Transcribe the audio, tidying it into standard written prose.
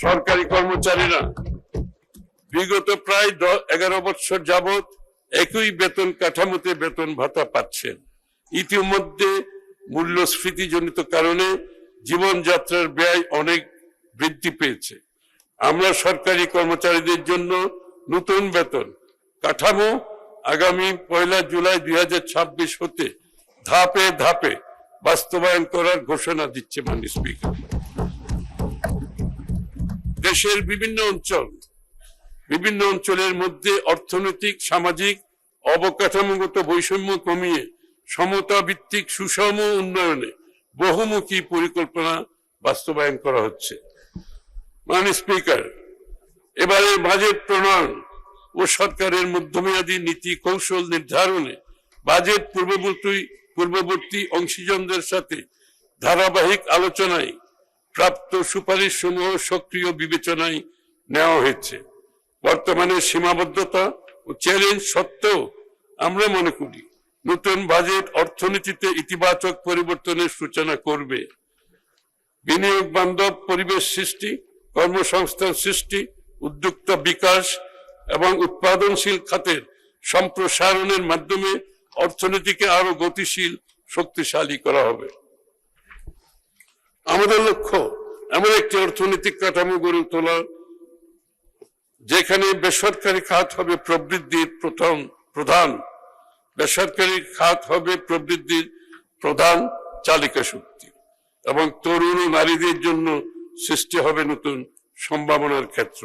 সরকারি কর্মচারীরা বিগত প্রায় 11 বছর যাবৎ একই বেতন কাঠামোতে বেতন ভাতা পাচ্ছেন। ইতিমধ্যে মূল্যস্ফীতিজনিত কারণে জীবনযাত্রার ব্যয় অনেক বৃদ্ধি পেয়েছে। আমরা সরকারি কর্মচারীদের জন্য নতুন বেতন কাঠামো আগামী 1 জুলাই 2026 হতে ধাপে ধাপে বাস্তবায়ন করার ঘোষণা দিচ্ছে মাননীয় স্পিকার। দেশের বিভিন্ন অঞ্চলের মধ্যে অর্থনৈতিক সামাজিক অবকাঠামোগত বৈষম্য কমিয়ে সমতা ভিত্তিক সুষম উন্নয়নে বহুমুখী পরিকল্পনা বাস্তবায়ন করা হচ্ছে। মাননীয় স্পিকার, এবারে বাজেট প্রণয়ন ও সরকারের মধ্যমেয়াদী নীতি কৌশল নির্ধারণে বাজেট পূর্ববর্তী অংশীজনদের সাথে ধারাবাহিক আলোচনায় প্রাপ্ত সুপারিশ সমূহ সক্রিয় বিবেচনায় নেওয়া হয়েছে। বর্তমানে সীমাবদ্ধতা ও চ্যালেঞ্জ সত্ত্বেও আমরা মনে করি নতুন বাজেট অর্থনীতিতে ইতিবাচক পরিবর্তনের সূচনা করবে। বিনিয়োগ বান্ধব পরিবেশ সৃষ্টি, কর্মসংস্থান সৃষ্টি, উদ্যোক্তা বিকাশ এবং উৎপাদনশীল খাতের সম্প্রসারণের মাধ্যমে অর্থনীতিকে আরো গতিশীল শক্তিশালী করা হবে। আমাদের লক্ষ্য এমন একটি অর্থনৈতিক কাঠামো গড়ে তোলা যেখানে বেসরকারি খাত হবে প্রবৃদ্ধির প্রধান চালিকা শক্তি এবং তরুণ ও নারীদের জন্য সৃষ্টি হবে নতুন সম্ভাবনার ক্ষেত্র।